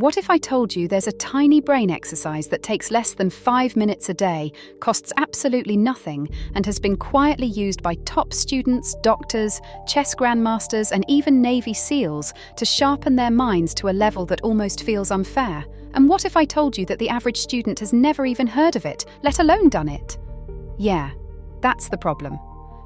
What if I told you there's a tiny brain exercise that takes less than 5 minutes a day, costs absolutely nothing, and has been quietly used by top students, doctors, chess grandmasters, and even Navy SEALs to sharpen their minds to a level that almost feels unfair? And what if I told you that the average student has never even heard of it, let alone done it? Yeah, that's the problem.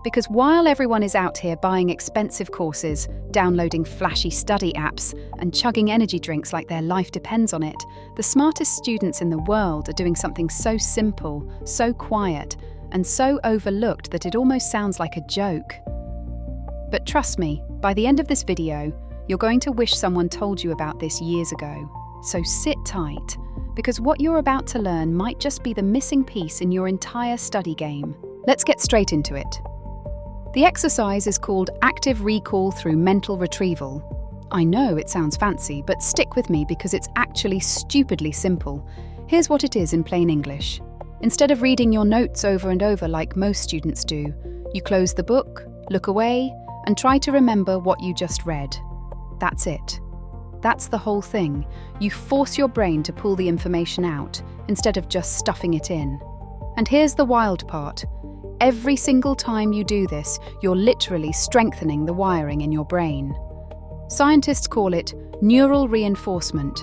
Because while everyone is out here buying expensive courses, downloading flashy study apps, and chugging energy drinks like their life depends on it, the smartest students in the world are doing something so simple, so quiet, and so overlooked that it almost sounds like a joke. But trust me, by the end of this video, you're going to wish someone told you about this years ago. So sit tight, because what you're about to learn might just be the missing piece in your entire study game. Let's get straight into it. The exercise is called active recall through mental retrieval. I know it sounds fancy, but stick with me because it's actually stupidly simple. Here's what it is in plain English. Instead of reading your notes over and over like most students do, you close the book, look away, and try to remember what you just read. That's it. That's the whole thing. You force your brain to pull the information out instead of just stuffing it in. And here's the wild part. Every single time you do this, you're literally strengthening the wiring in your brain. Scientists call it neural reinforcement.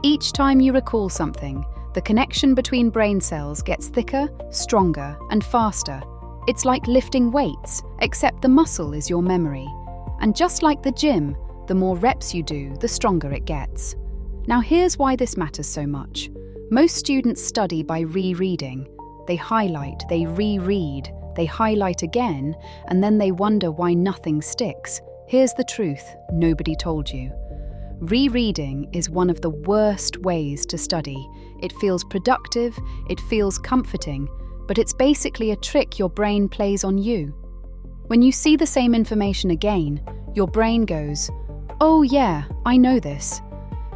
Each time you recall something, the connection between brain cells gets thicker, stronger, and faster. It's like lifting weights, except the muscle is your memory. And just like the gym, the more reps you do, the stronger it gets. Now here's why this matters so much. Most students study by rereading. They highlight, they reread, they highlight again, and then they wonder why nothing sticks. Here's the truth nobody told you. Rereading is one of the worst ways to study. It feels productive, it feels comforting, but it's basically a trick your brain plays on you. When you see the same information again, your brain goes, "Oh yeah, I know this."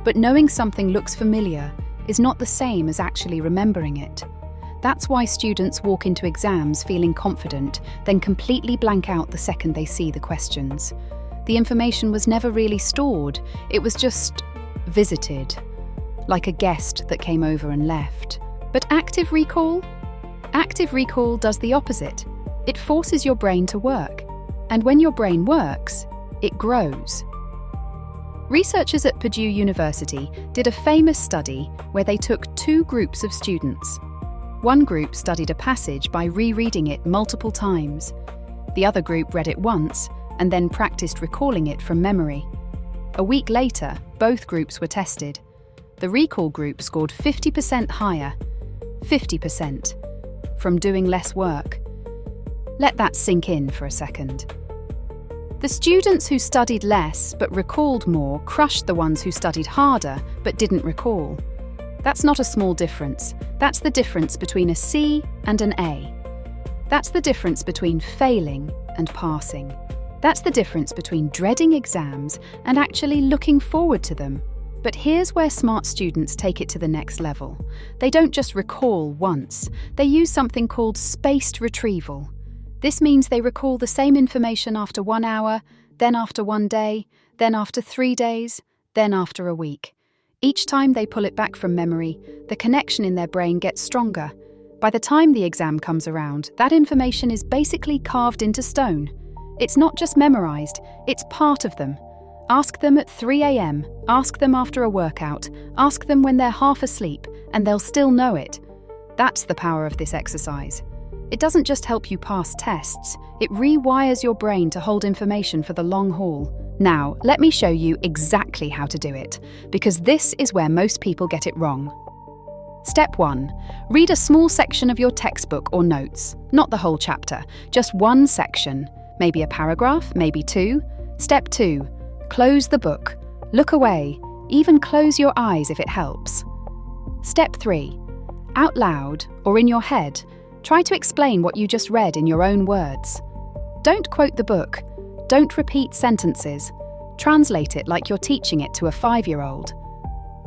But knowing something looks familiar is not the same as actually remembering it. That's why students walk into exams feeling confident, then completely blank out the second they see the questions. The information was never really stored, it was just visited, like a guest that came over and left. But active recall? Active recall does the opposite. It forces your brain to work. And when your brain works, it grows. Researchers at Purdue University did a famous study where they took two groups of students. One group studied a passage by rereading it multiple times. The other group read it once and then practiced recalling it from memory. A week later, both groups were tested. The recall group scored 50% higher, 50%, from doing less work. Let that sink in for a second. The students who studied less but recalled more crushed the ones who studied harder but didn't recall. That's not a small difference. That's the difference between a C and an A. That's the difference between failing and passing. That's the difference between dreading exams and actually looking forward to them. But here's where smart students take it to the next level. They don't just recall once. They use something called spaced retrieval. This means they recall the same information after 1 hour, then after 1 day, then after 3 days, then after a week. Each time they pull it back from memory, the connection in their brain gets stronger. By the time the exam comes around, that information is basically carved into stone. It's not just memorized, it's part of them. Ask them at 3 a.m, ask them after a workout, ask them when they're half asleep, and they'll still know it. That's the power of this exercise. It doesn't just help you pass tests, it rewires your brain to hold information for the long haul. Now, let me show you exactly how to do it, because this is where most people get it wrong. Step 1. Read a small section of your textbook or notes, not the whole chapter, just one section, maybe a paragraph, maybe 2. Step 2. Close the book, look away, even close your eyes if it helps. Step 3. Out loud, or in your head, try to explain what you just read in your own words. Don't quote the book. Don't repeat sentences. Translate it like you're teaching it to a 5-year-old.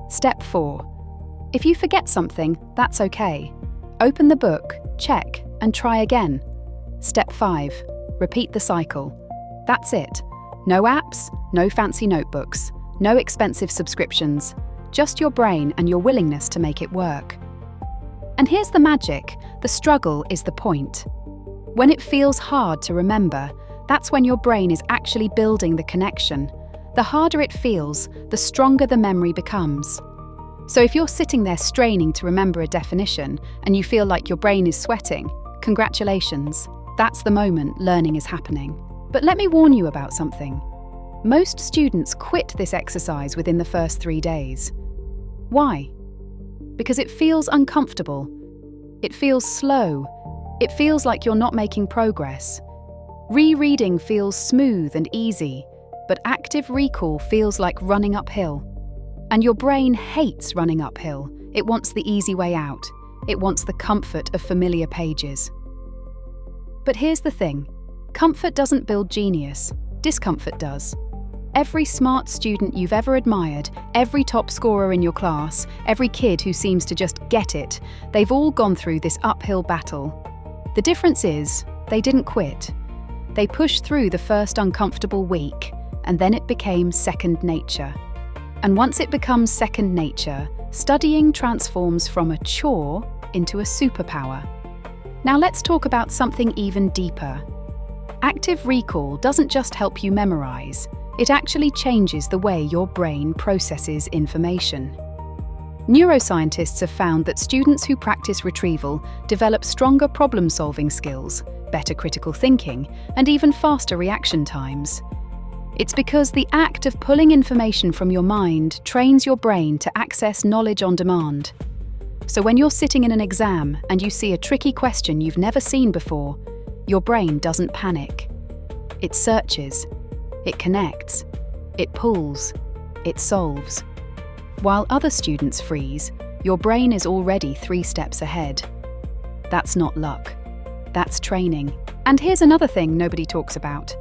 Step 4. If you forget something, that's okay. Open the book, check, and try again. Step 5. Repeat the cycle. That's it. No apps, no fancy notebooks, no expensive subscriptions. just your brain and your willingness to make it work. And here's the magic: the struggle is the point. When it feels hard to remember, that's when your brain is actually building the connection. The harder it feels, the stronger the memory becomes. So if you're sitting there straining to remember a definition and you feel like your brain is sweating, congratulations, that's the moment learning is happening. But let me warn you about something. Most students quit this exercise within the first 3 days. Why? Because it feels uncomfortable. It feels slow. It feels like you're not making progress. Rereading feels smooth and easy, but active recall feels like running uphill. And your brain hates running uphill. It wants the easy way out. It wants the comfort of familiar pages. But here's the thing. Comfort doesn't build genius. Discomfort does. Every smart student you've ever admired, every top scorer in your class, every kid who seems to just get it, they've all gone through this uphill battle. The difference is, they didn't quit. They pushed through the first uncomfortable week, and then it became second nature. And once it becomes second nature, studying transforms from a chore into a superpower. Now let's talk about something even deeper. Active recall doesn't just help you memorize, it actually changes the way your brain processes information. Neuroscientists have found that students who practice retrieval develop stronger problem-solving skills, better critical thinking, and even faster reaction times. It's because the act of pulling information from your mind trains your brain to access knowledge on demand. So when you're sitting in an exam and you see a tricky question you've never seen before, your brain doesn't panic. It searches, it connects, it pulls, it solves. While other students freeze, your brain is already 3 steps ahead. That's not luck. That's training. And here's another thing nobody talks about.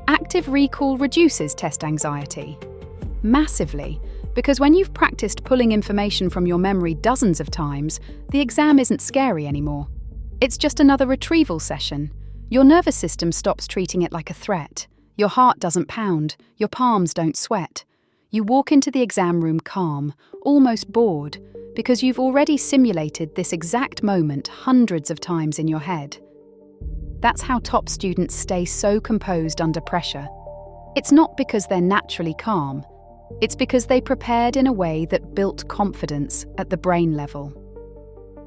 Active recall reduces test anxiety. Massively, because when you've practiced pulling information from your memory dozens of times, the exam isn't scary anymore. It's just another retrieval session. Your nervous system stops treating it like a threat. Your heart doesn't pound, your palms don't sweat. You walk into the exam room calm, almost bored, because you've already simulated this exact moment hundreds of times in your head. That's how top students stay so composed under pressure. It's not because they're naturally calm. It's because they prepared in a way that built confidence at the brain level.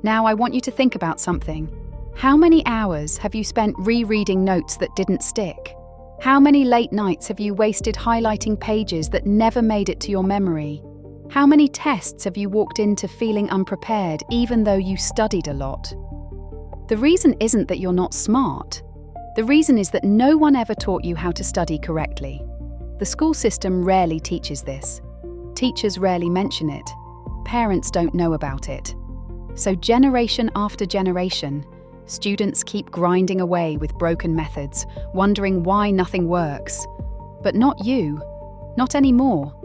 Now I want you to think about something. How many hours have you spent rereading notes that didn't stick? How many late nights have you wasted highlighting pages that never made it to your memory? How many tests have you walked into feeling unprepared even though you studied a lot? The reason isn't that you're not smart. The reason is that no one ever taught you how to study correctly. The school system rarely teaches this. Teachers rarely mention it. Parents don't know about it. So generation after generation, students keep grinding away with broken methods, wondering why nothing works. But not you. Not anymore.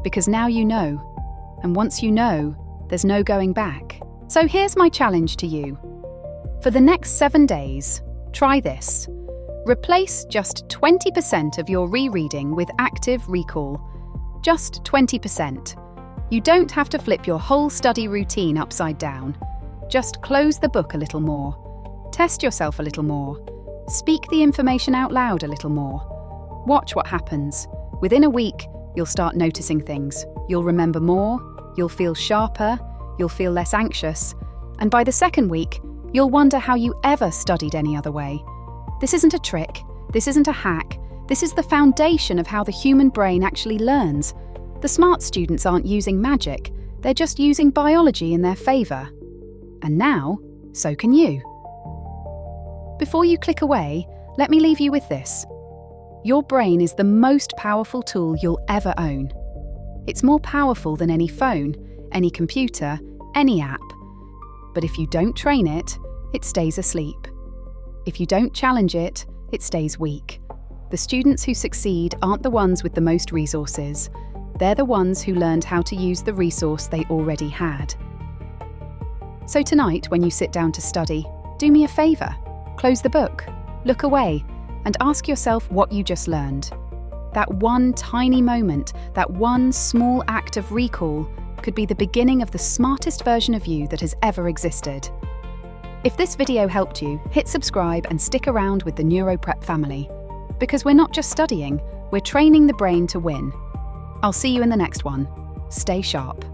Because now you know. And once you know, there's no going back. So here's my challenge to you. For the next 7 days, try this. Replace just 20% of your rereading with active recall. Just 20%. You don't have to flip your whole study routine upside down. Just close the book a little more. Test yourself a little more. Speak the information out loud a little more. Watch what happens. Within a week, you'll start noticing things. You'll remember more, you'll feel sharper, you'll feel less anxious, and by the second week, you'll wonder how you ever studied any other way. This isn't a trick, this isn't a hack, this is the foundation of how the human brain actually learns. The smart students aren't using magic, they're just using biology in their favour. And now, so can you. Before you click away, let me leave you with this. Your brain is the most powerful tool you'll ever own. It's more powerful than any phone, any computer, any app. But if you don't train it, it stays asleep. If you don't challenge it, it stays weak. The students who succeed aren't the ones with the most resources. They're the ones who learned how to use the resource they already had. So tonight, when you sit down to study, do me a favour. Close the book, look away, and ask yourself what you just learned. That one tiny moment, that one small act of recall, could be the beginning of the smartest version of you that has ever existed. If this video helped you, hit subscribe and stick around with the NeuroPrep family. Because we're not just studying, we're training the brain to win. I'll see you in the next one. Stay sharp.